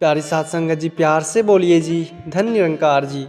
प्यारी साध संगत जी, प्यार से बोलिए जी, धन निरंकार जी।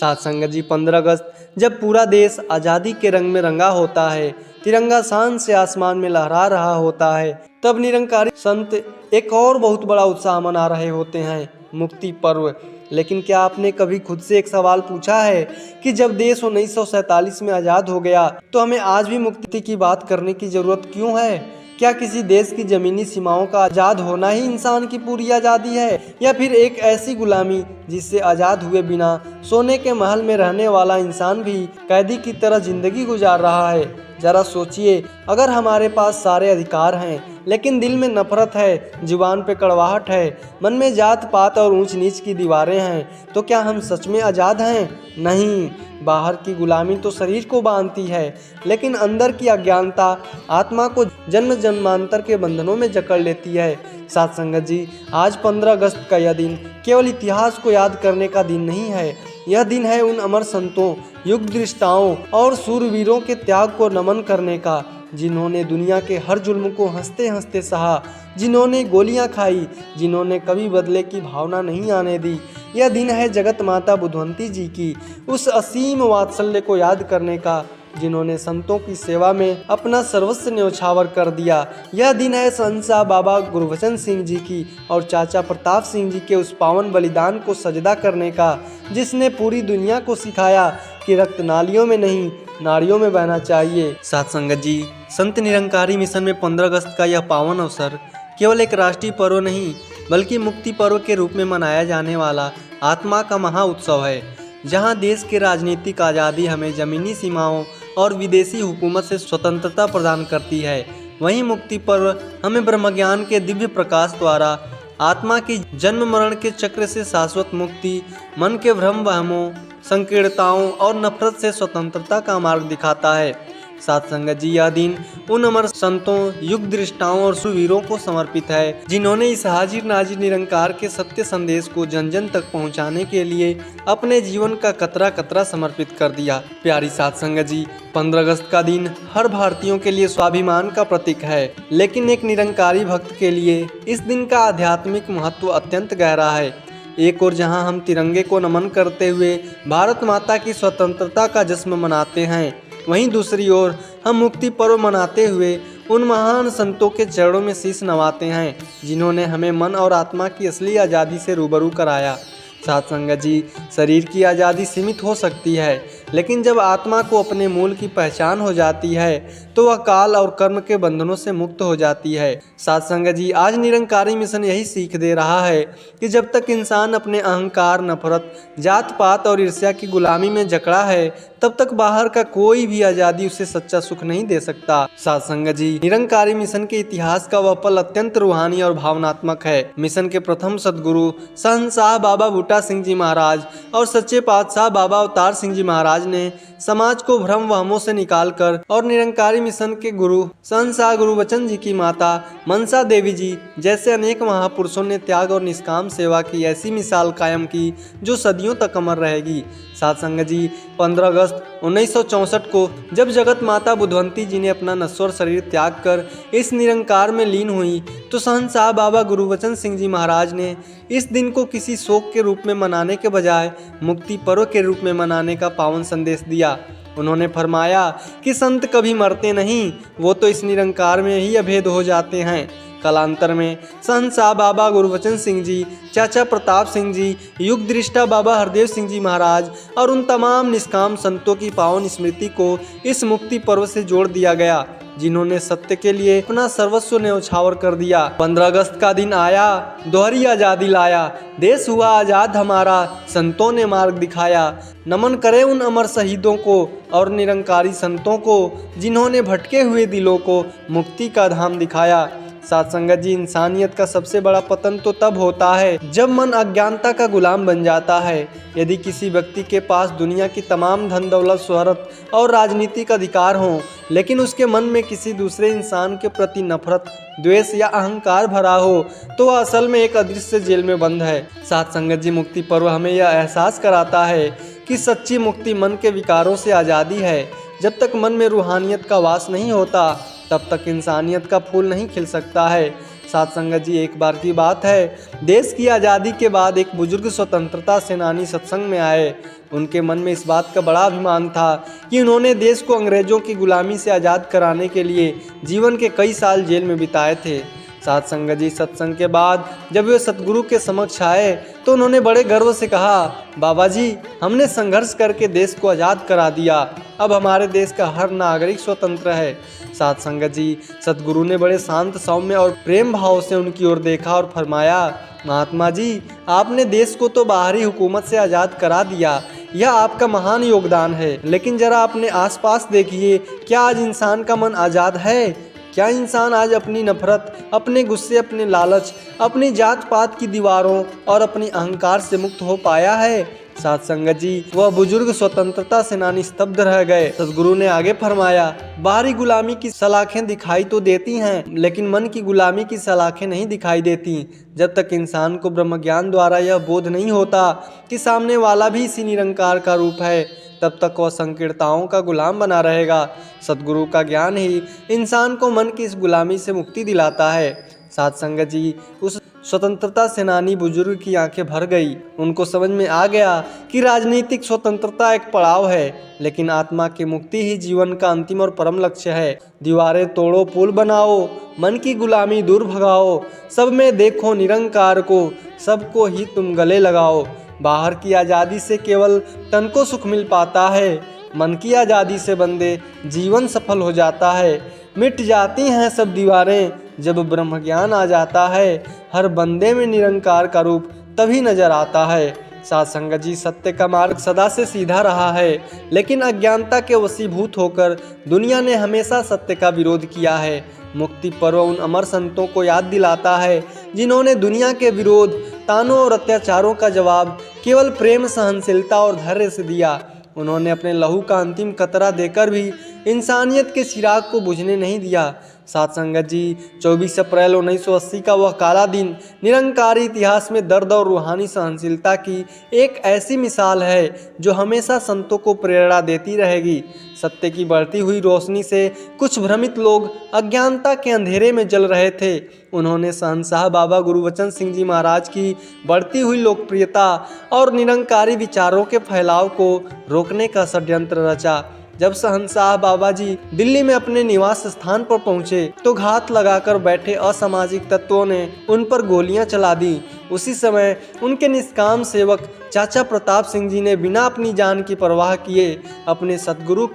साध संगत जी, 15 अगस्त जब पूरा देश आज़ादी के रंग में रंगा होता है, तिरंगा शान से आसमान में लहरा रहा होता है, तब निरंकारी संत एक और बहुत बड़ा उत्साह मना रहे होते हैं, मुक्ति पर्व। लेकिन क्या आपने कभी खुद से एक सवाल पूछा है कि जब देश 1947 में आज़ाद हो गया तो हमें आज भी मुक्ति की बात करने की ज़रूरत क्यों है? क्या किसी देश की ज़मीनी सीमाओं का आज़ाद होना ही इंसान की पूरी आज़ादी है, या फिर एक ऐसी गुलामी जिससे आज़ाद हुए बिना सोने के महल में रहने वाला इंसान भी कैदी की तरह ज़िंदगी गुजार रहा है? ज़रा सोचिए, अगर हमारे पास सारे अधिकार हैं लेकिन दिल में नफरत है, जुबान पे कड़वाहट है, मन में जात पात और ऊंच नीच की दीवारें हैं, तो क्या हम सच में आज़ाद हैं? नहीं। बाहर की गुलामी तो शरीर को बांधती है, लेकिन अंदर की अज्ञानता आत्मा को जन्म जन्मांतर के बंधनों में जकड़ लेती है। साथ संगत जी, आज 15 अगस्त का यह दिन केवल इतिहास को याद करने का दिन नहीं है। यह दिन है उन अमर संतों, युग दृष्टाओं और सूरवीरों के त्याग को नमन करने का, जिन्होंने दुनिया के हर जुल्म को हंसते हंसते सहा, जिन्होंने गोलियां खाई, जिन्होंने कभी बदले की भावना नहीं आने दी। यह दिन है जगत माता बुधवंती जी की उस असीम वात्सल्य को याद करने का, जिन्होंने संतों की सेवा में अपना सर्वस्व न्यौछावर कर दिया। यह दिन है संसा बाबा गुरबचन सिंह जी की और चाचा प्रताप सिंह जी के उस पावन बलिदान को सजदा करने का, जिसने पूरी दुनिया को सिखाया कि रक्त नालियों में नहीं, नाड़ियों में बहना चाहिए। साथ संगत जी, संत निरंकारी मिशन में 15 अगस्त का यह पावन अवसर केवल एक राष्ट्रीय पर्व नहीं, बल्कि मुक्ति पर्व के रूप में मनाया जाने वाला आत्मा का महा उत्सव है, जहां देश की राजनीतिक आज़ादी हमें ज़मीनी सीमाओं और विदेशी हुकूमत से स्वतंत्रता प्रदान करती है, वहीं मुक्ति पर्व हमें ब्रह्मज्ञान के दिव्य प्रकाश द्वारा आत्मा की जन्म मरण के चक्र से शाश्वत मुक्ति, मन के भ्रम वहमों, संकीर्णताओं और नफरत से स्वतंत्रता का मार्ग दिखाता है। साथ संगत जी, यह दिन उन अमर संतों, युग दृष्टाओं और सुवीरों को समर्पित है, जिन्होंने इस हाजिर नाजिर निरंकार के सत्य संदेश को जन जन तक पहुंचाने के लिए अपने जीवन का कतरा कतरा समर्पित कर दिया। प्यारी साथ संगत जी, 15 अगस्त का दिन हर भारतीयों के लिए स्वाभिमान का प्रतीक है, लेकिन एक निरंकारी भक्त के लिए इस दिन का आध्यात्मिक महत्व अत्यंत गहरा है। एक और जहां हम तिरंगे को नमन करते हुए भारत माता की स्वतंत्रता का जश्न मनाते हैं, वहीं दूसरी ओर हम मुक्ति पर्व मनाते हुए उन महान संतों के चरणों में शीश नवाते हैं, जिन्होंने हमें मन और आत्मा की असली आज़ादी से रूबरू कराया। साथ संगत जी, शरीर की आज़ादी सीमित हो सकती है, लेकिन जब आत्मा को अपने मूल की पहचान हो जाती है तो वह काल और कर्म के बंधनों से मुक्त हो जाती है। साथ संगत जी, आज निरंकारी मिशन यही सीख दे रहा है कि जब तक इंसान अपने अहंकार, नफरत, जात पात और ईर्ष्या की गुलामी में जकड़ा है, तब तक बाहर का कोई भी आज़ादी उसे सच्चा सुख नहीं दे सकता। साथ संगत जी, निरंकारी मिशन के इतिहास का वह पल अत्यंत रूहानी और भावनात्मक है। मिशन के प्रथम सदगुरु शहंशाह बाबा बूटा सिंह जी महाराज और सच्चे पातशाह बाबा अवतार सिंह जी महाराज ने समाज को भ्रम वहमों से निकालकर और निरंकारी मिशन के गुरु शहंशाह गुरबचन जी की माता मनसा देवी जी जैसे अनेक महापुरुषों ने त्याग और निष्काम सेवा की ऐसी मिसाल कायम की जो सदियों तक अमर रहेगी। साथ संगत जी, 15 अगस्त 1964 को जब जगत माता बुधवंती जी ने अपना नश्वर शरीर त्याग कर इस निरंकार में लीन हुई, तो शहंशाह बाबा गुरबचन सिंह जी महाराज ने इस दिन को किसी शोक के रूप में मनाने के बजाय मुक्ति पर्व के रूप में मनाने का पावन संदेश दिया। उन्होंने फरमाया कि संत कभी मरते नहीं, वो तो इस निरंकार में ही अभेद हो जाते हैं। कालांतर में शहंशाह बाबा गुरबचन सिंह जी, चाचा प्रताप सिंह जी, युग दृष्टा बाबा हरदेव सिंह जी महाराज और उन तमाम निष्काम संतों की पावन स्मृति को इस मुक्ति पर्व से जोड़ दिया गया, जिन्होंने सत्य के लिए अपना सर्वस्व न्यौछावर कर दिया। 15 अगस्त का दिन आया, दोहरी आज़ादी लाया, देश हुआ आज़ाद हमारा, संतों ने मार्ग दिखाया। नमन करें उन अमर शहीदों को और निरंकारी संतों को, जिन्होंने भटके हुए दिलों को मुक्ति का धाम दिखाया। साथ संगत जी, इंसानियत का सबसे बड़ा पतन तो तब होता है जब मन अज्ञानता का गुलाम बन जाता है। यदि किसी व्यक्ति के पास दुनिया की तमाम धन दौलत, शोहरत और राजनीतिक अधिकार हों, लेकिन उसके मन में किसी दूसरे इंसान के प्रति नफरत, द्वेष या अहंकार भरा हो, तो वह असल में एक अदृश्य जेल में बंद है। साथ संगत जी, मुक्ति पर्व हमें यह एहसास कराता है कि सच्ची मुक्ति मन के विकारों से आज़ादी है। जब तक मन में रूहानियत का वास नहीं होता, तब तक इंसानियत का फूल नहीं खिल सकता है। साथ संगत जी, एक बार की बात है, देश की आज़ादी के बाद एक बुजुर्ग स्वतंत्रता सेनानी सत्संग में आए। उनके मन में इस बात का बड़ा अभिमान था कि उन्होंने देश को अंग्रेज़ों की गुलामी से आज़ाद कराने के लिए जीवन के कई साल जेल में बिताए थे। साथ संगत जी, सत्संग के बाद जब वे सतगुरु के समक्ष आए तो उन्होंने बड़े गर्व से कहा, बाबा जी, हमने संघर्ष करके देश को आज़ाद करा दिया, अब हमारे देश का हर नागरिक स्वतंत्र है। साथ संगत जी, सतगुरु ने बड़े शांत, सौम्य और प्रेम भाव से उनकी ओर देखा और फरमाया, महात्मा जी, आपने देश को तो बाहरी हुकूमत से आज़ाद करा दिया, यह आपका महान योगदान है, लेकिन जरा अपने आसपास देखिए, क्या आज इंसान का मन आज़ाद है? क्या इंसान आज अपनी नफरत, अपने गुस्से, अपने लालच, अपनी जात पात की दीवारों और अपनी अहंकार से मुक्त हो पाया है? साथ संगत जी, वह बुजुर्ग स्वतंत्रता सेनानी स्तब्ध रह गए। सतगुरु ने आगे फरमाया, बाहरी गुलामी की सलाखें दिखाई तो देती हैं, लेकिन मन की गुलामी की सलाखें नहीं दिखाई देती। जब तक इंसान को ब्रह्म ज्ञान द्वारा यह बोध नहीं होता कि सामने वाला भी इसी निरंकार का रूप है, तब तक वह संकीर्णताओं का गुलाम बना रहेगा। सतगुरु का ज्ञान ही इंसान को मन की इस गुलामी से मुक्ति दिलाता है। साथ संगत जी, उस स्वतंत्रता सेनानी बुजुर्ग की आंखें भर गई। उनको समझ में आ गया कि राजनीतिक स्वतंत्रता एक पड़ाव है, लेकिन आत्मा की मुक्ति ही जीवन का अंतिम और परम लक्ष्य है। दीवारें तोड़ो, पुल बनाओ, मन की गुलामी दूर भगाओ, सब में देखो निरंकार को, सबको ही तुम गले लगाओ। बाहर की आज़ादी से केवल तन को सुख मिल पाता है, मन की आज़ादी से बंदे जीवन सफल हो जाता है। मिट जाती हैं सब दीवारें जब ब्रह्म ज्ञान आ जाता है, हर बंदे में निरंकार का रूप तभी नजर आता है। साथ संगत जी, सत्य का मार्ग सदा से सीधा रहा है, लेकिन अज्ञानता के वशीभूत होकर दुनिया ने हमेशा सत्य का विरोध किया है। मुक्ति पर्व उन अमर संतों को याद दिलाता है जिन्होंने दुनिया के विरोध, तानों और अत्याचारों का जवाब केवल प्रेम, सहनशीलता और धैर्य से दिया। उन्होंने अपने लहू का अंतिम कतरा देकर भी इंसानियत के चिराग को बुझने नहीं दिया। साथ संगत जी, 24 अप्रैल 1980 का वह काला दिन निरंकारी इतिहास में दर्द और रूहानी सहनशीलता की एक ऐसी मिसाल है जो हमेशा संतों को प्रेरणा देती रहेगी। सत्य की बढ़ती हुई रोशनी से कुछ भ्रमित लोग अज्ञानता के अंधेरे में जल रहे थे। उन्होंने शहंशाह बाबा गुरुवचन सिंह जी महाराज की बढ़ती हुई लोकप्रियता और निरंकारी विचारों के फैलाव को रोकने का षड्यंत्र रचा। जब शहंशाह बाबा जी दिल्ली में अपने निवास स्थान पर पहुंचे तो घात लगाकर बैठे असामाजिक तत्वों ने उन पर गोलियां चला दी। उसी समय उनके निष्काम सेवक चाचा प्रताप सिंह जी ने बिना अपनी जान की परवाह किए अपने सतगुरु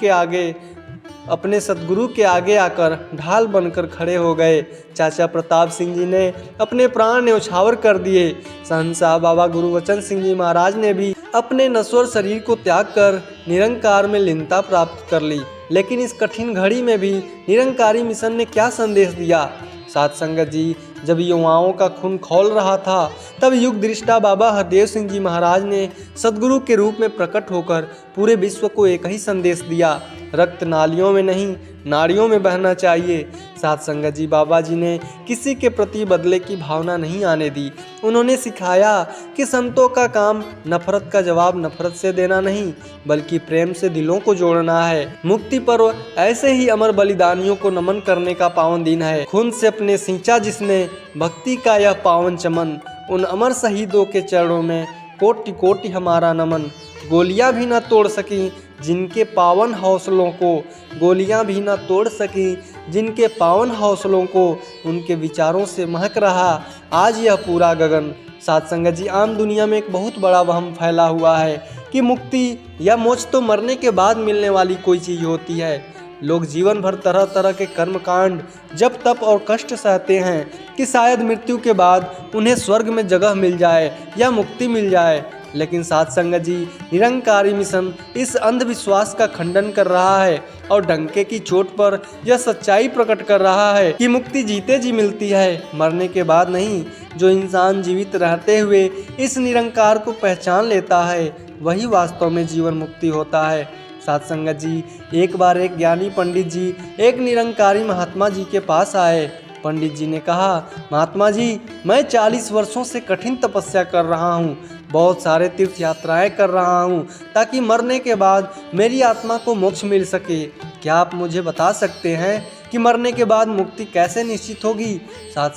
के आगे आकर ढाल बनकर खड़े हो गए। चाचा प्रताप सिंह जी ने अपने प्राण न्यौछावर कर दिए। शहंशाह बाबा गुरुवचन सिंह जी महाराज ने भी अपने नश्वर शरीर को त्याग कर निरंकार में लीनता प्राप्त कर ली। लेकिन इस कठिन घड़ी में भी निरंकारी मिशन ने क्या संदेश दिया? साथ संगत जी, जब युवाओं का खून खौल रहा था तब युग दृष्टा बाबा हरदेव सिंह जी महाराज ने सदगुरु के रूप में प्रकट होकर पूरे विश्व को एक ही संदेश दिया, रक्त नालियों में नहीं नाड़ियों में बहना चाहिए। साथ संगत जी, बाबा जी ने किसी के प्रति बदले की भावना नहीं आने दी। उन्होंने सिखाया कि संतों का काम नफरत का जवाब नफरत से देना नहीं बल्कि प्रेम से दिलों को जोड़ना है। मुक्ति पर्व ऐसे ही अमर बलिदानियों को नमन करने का पावन दिन है। खून से अपने सींचा जिसने भक्ति का यह पावन चमन, उन अमर शहीदों के चरणों में कोटि कोटि हमारा नमन। गोलियां भी न तोड़ सकी जिनके पावन हौसलों को, गोलियां भी न तोड़ सकी जिनके पावन हौसलों को, उनके विचारों से महक रहा आज यह पूरा गगन। साथ संगत जी, आम दुनिया में एक बहुत बड़ा वहम फैला हुआ है कि मुक्ति या मोक्ष तो मरने के बाद मिलने वाली कोई चीज़ होती है। लोग जीवन भर तरह तरह के कर्मकांड, जप तप और कष्ट सहते हैं कि शायद मृत्यु के बाद उन्हें स्वर्ग में जगह मिल जाए या मुक्ति मिल जाए। लेकिन साथ संगत जी, निरंकारी मिशन इस अंधविश्वास का खंडन कर रहा है और डंके की चोट पर यह सच्चाई प्रकट कर रहा है कि मुक्ति जीते जी मिलती है, मरने के बाद नहीं। जो इंसान जीवित रहते हुए इस निरंकार को पहचान लेता है वही वास्तव में जीवन मुक्ति होता है। साथ संगत जी, एक बार एक ज्ञानी पंडित जी एक निरंकारी महात्मा जी के पास आए। पंडित जी ने कहा, महात्मा जी, मैं 40 वर्षों से कठिन तपस्या कर रहा हूँ, बहुत सारे तीर्थ यात्राएं कर रहा हूँ ताकि मरने के बाद मेरी आत्मा को मोक्ष मिल सके। क्या आप मुझे बता सकते हैं कि मरने के बाद मुक्ति कैसे निश्चित होगी। साथ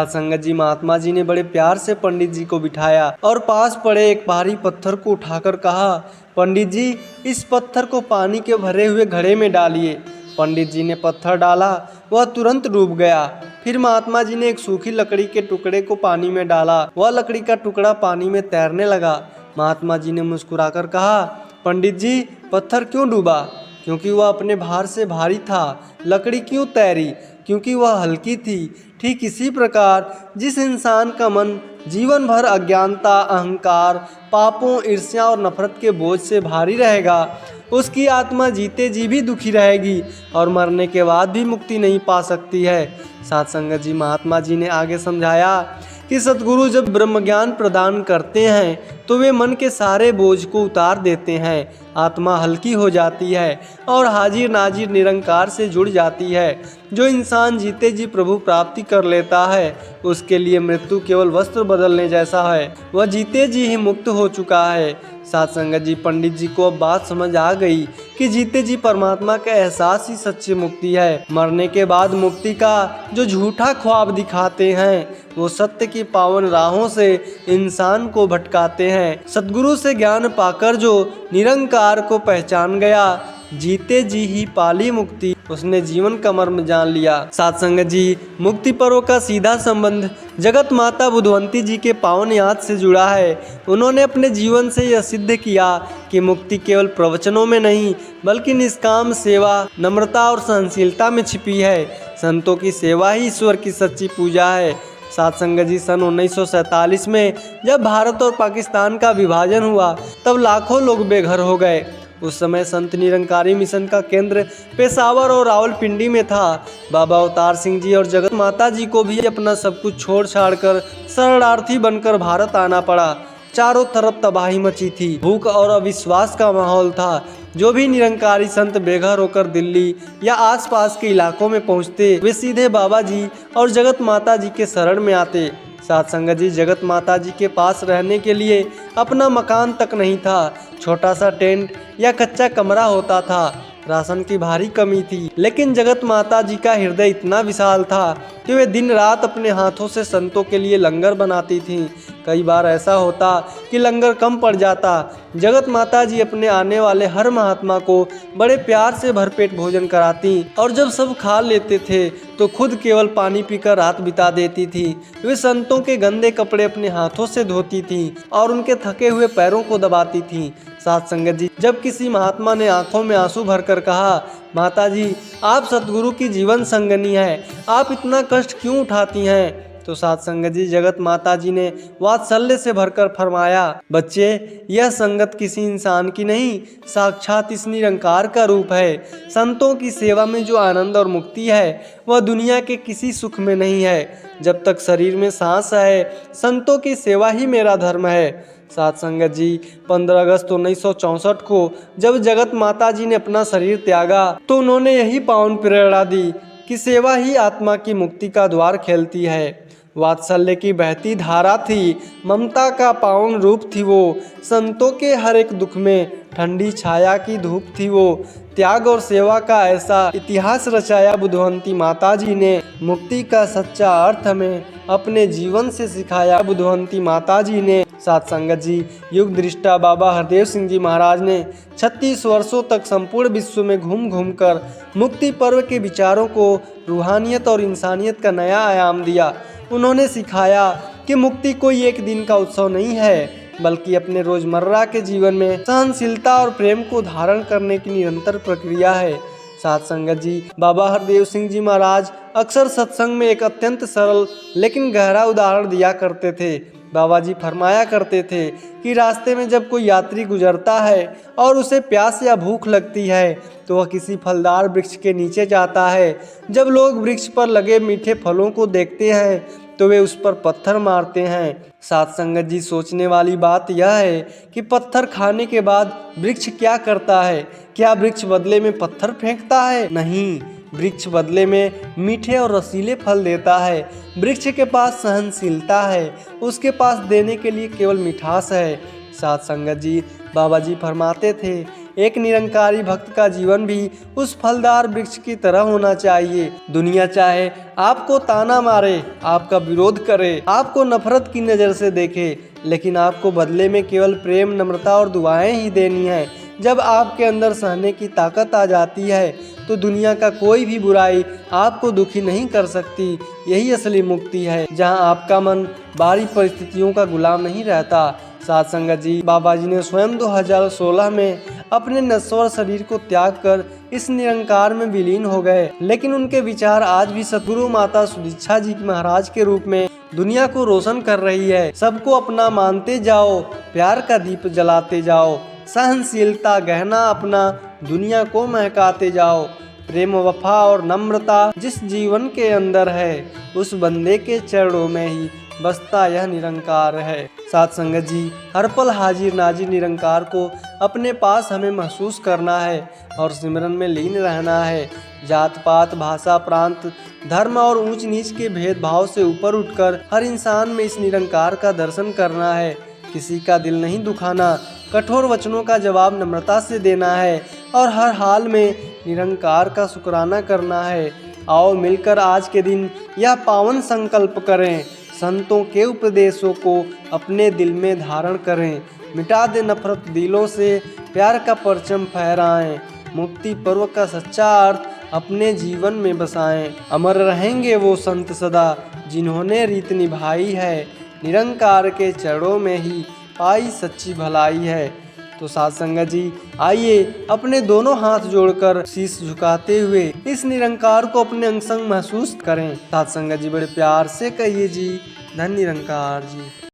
संगत जी महात्मा जी ने बड़े प्यार से पंडित जी को बिठाया और पास पड़े एक भारी पत्थर को उठाकर कहा, पंडित जी इस पत्थर को पानी के भरे हुए घड़े में डालिए। पंडित जी ने पत्थर डाला, वह तुरंत डूब गया। फिर महात्मा जी ने एक सूखी लकड़ी के टुकड़े को पानी में डाला, वह लकड़ी का टुकड़ा पानी में तैरने लगा। महात्मा जी ने मुस्कुराकर कहा, पंडित जी पत्थर क्यों डूबा? क्योंकि वह अपने भार से भारी था। लकड़ी क्यों तैरी? क्योंकि वह हल्की थी। ठीक इसी प्रकार जिस इंसान का मन जीवन भर अज्ञानता, अहंकार, पापों, ईर्ष्या और नफरत के बोझ से भारी रहेगा, उसकी आत्मा जीते जी भी दुखी रहेगी और मरने के बाद भी मुक्ति नहीं पा सकती है। साथ संगत जी महात्मा जी ने आगे समझाया कि सद्गुरु जब ब्रह्म ज्ञान प्रदान करते हैं तो वे मन के सारे बोझ को उतार देते हैं, आत्मा हल्की हो जाती है और हाजिर नाजिर निरंकार से जुड़ जाती है। जो इंसान जीते जी प्रभु प्राप्ति कर लेता है उसके लिए मृत्यु केवल वस्त्र बदलने जैसा है, वह जीते जी ही मुक्त हो चुका है। साथ संगत जी पंडित जी को अब बात समझ आ गई कि जीते जी परमात्मा का एहसास ही सच्ची मुक्ति है। मरने के बाद मुक्ति का जो झूठा ख्वाब दिखाते हैं वो सत्य की पावन राहों से इंसान को भटकाते हैं। सद्गुरु से ज्ञान पाकर जो निरंकार को पहचान गया, जीते जी ही पाली मुक्ति, उसने जीवन का मर्म जान लिया। साथ संगत जी मुक्ति पर्व का सीधा संबंध जगत माता बुधवंती जी के पावन याद से जुड़ा है। उन्होंने अपने जीवन से यह सिद्ध किया कि मुक्ति केवल प्रवचनों में नहीं बल्कि निष्काम सेवा, नम्रता और सहनशीलता में छिपी है। संतों की सेवा ही ईश्वर की सच्ची पूजा है। साथ संगत जी सन 1947 में जब भारत और पाकिस्तान का विभाजन हुआ तब लाखों लोग बेघर हो गए। उस समय संत निरंकारी मिशन का केंद्र पेशावर और रावलपिंडी में था। बाबा अवतार सिंह जी और जगत माता जी को भी अपना सब कुछ छोड़ छाड़ कर शरणार्थी बनकर भारत आना पड़ा। चारों तरफ तबाही मची थी, भूख और अविश्वास का माहौल था। जो भी निरंकारी संत बेघर होकर दिल्ली या आसपास के इलाकों में पहुंचते वे सीधे बाबा जी और जगत माता जी के शरण में आते। साथ संगत जी जगत माता जी के पास रहने के लिए अपना मकान तक नहीं था, छोटा सा टेंट या कच्चा कमरा होता था। राशन की भारी कमी थी, लेकिन जगत माता जी का हृदय इतना विशाल था कि वे दिन रात अपने हाथों से संतों के लिए लंगर बनाती थीं। कई बार ऐसा होता कि लंगर कम पड़ जाता। जगत माता जी अपने आने वाले हर महात्मा को बड़े प्यार से भरपेट भोजन कराती और जब सब खा लेते थे तो खुद केवल पानी पीकर रात बिता देती थी। वे संतों के गंदे कपड़े अपने हाथों से धोती थीं और उनके थके हुए पैरों को दबाती थीं। साथ संगत जी जब किसी महात्मा ने आंखों में आंसू भरकर कहा, माता जी आप सतगुरु की जीवन संगनी है, आप इतना कष्ट क्यों उठाती हैं, तो साथ संगत जी जगत माता जी ने वात्सल्य से भरकर फरमाया, बच्चे यह संगत किसी इंसान की नहीं साक्षात इस निरंकार का रूप है। संतों की सेवा में जो आनंद और मुक्ति है वह दुनिया के किसी सुख में नहीं है। जब तक शरीर में सांस है संतों की सेवा ही मेरा धर्म है। साथ संगत जी 15 अगस्त 1964 को जब जगत माता जी ने अपना शरीर त्यागा तो उन्होंने यही पावन प्रेरणा दी कि सेवा ही आत्मा की मुक्ति का द्वार खोलती है। वात्सल्य की बहती धारा थी, ममता का पावन रूप थी वो, संतों के हर एक दुख में ठंडी छाया की धूप थी वो। त्याग और सेवा का ऐसा इतिहास रचाया बुधवंती माता जी ने, मुक्ति का सच्चा अर्थ हमें अपने जीवन से सिखाया बुधवंती माता जी ने। साथ संगत जी युग दृष्टा बाबा हरदेव सिंह जी महाराज ने 36 वर्षों तक संपूर्ण विश्व में घूम घूम कर मुक्ति पर्व के विचारों को रूहानियत और इंसानियत का नया आयाम दिया। उन्होंने सिखाया कि मुक्ति कोई एक दिन का उत्सव नहीं है बल्कि अपने रोजमर्रा के जीवन में सहनशीलता और प्रेम को धारण करने की निरंतर प्रक्रिया है। साथ संगत जी बाबा हरदेव सिंह जी महाराज अक्सर सत्संग में एक अत्यंत सरल लेकिन गहरा उदाहरण दिया करते थे। बाबा जी फरमाया करते थे कि रास्ते में जब कोई यात्री गुजरता है और उसे प्यास या भूख लगती है तो वह किसी फलदार वृक्ष के नीचे जाता है। जब लोग वृक्ष पर लगे मीठे फलों को देखते हैं तो वे उस पर पत्थर मारते हैं। साथ संगत जी सोचने वाली बात यह है कि पत्थर खाने के बाद वृक्ष क्या करता है? क्या वृक्ष बदले में पत्थर फेंकता है? नहीं, वृक्ष बदले में मीठे और रसीले फल देता है। वृक्ष के पास सहनशीलता है, उसके पास देने के लिए केवल मिठास है। साथ संगत जी बाबा जी फरमाते थे, एक निरंकारी भक्त का जीवन भी उस फलदार वृक्ष की तरह होना चाहिए। दुनिया चाहे आपको ताना मारे, आपका विरोध करे, आपको नफरत की नज़र से देखे, लेकिन आपको बदले में केवल प्रेम, नम्रता और दुआएं ही देनी है। जब आपके अंदर सहने की ताकत आ जाती है तो दुनिया का कोई भी बुराई आपको दुखी नहीं कर सकती। यही असली मुक्ति है, जहां आपका मन बाहरी परिस्थितियों का गुलाम नहीं रहता। साथ संगत जी, बाबा जी ने स्वयं 2016 में अपने नश्वर शरीर को त्याग कर इस निरंकार में विलीन हो गए, लेकिन उनके विचार आज भी सतगुरु माता सुदीक्षा जी महाराज के रूप में दुनिया को रोशन कर रही है। सबको अपना मानते जाओ, प्यार का दीप जलाते जाओ, सहनशीलता गहना अपना दुनिया को महकाते जाओ। प्रेम, वफा और नम्रता जिस जीवन के अंदर है, उस बंदे के चरणों में ही बसता यह निरंकार है। साथ संगत जी, हर पल हाजिर नाजिर निरंकार को अपने पास हमें महसूस करना है और सिमरन में लीन रहना है। जात पात, भाषा, प्रांत, धर्म और ऊंच नीच के भेदभाव से ऊपर उठकर हर इंसान में इस निरंकार का दर्शन करना है। किसी का दिल नहीं दुखाना, कठोर वचनों का जवाब नम्रता से देना है और हर हाल में निरंकार का शुक्राना करना है। आओ मिलकर आज के दिन यह पावन संकल्प करें, संतों के उपदेशों को अपने दिल में धारण करें, मिटा दे नफरत दिलों से, प्यार का परचम फहराएं, मुक्ति पर्व का सच्चा अर्थ अपने जीवन में बसाएं। अमर रहेंगे वो संत सदा जिन्होंने रीत निभाई है, निरंकार के चरणों में ही पाई सच्ची भलाई है। तो साथ संगत जी, आइए अपने दोनों हाथ जोड़कर शीश झुकाते हुए इस निरंकार को अपने अंग संग महसूस करें। साथ संगत जी, बड़े प्यार से कहिए जी, धन्य निरंकार जी।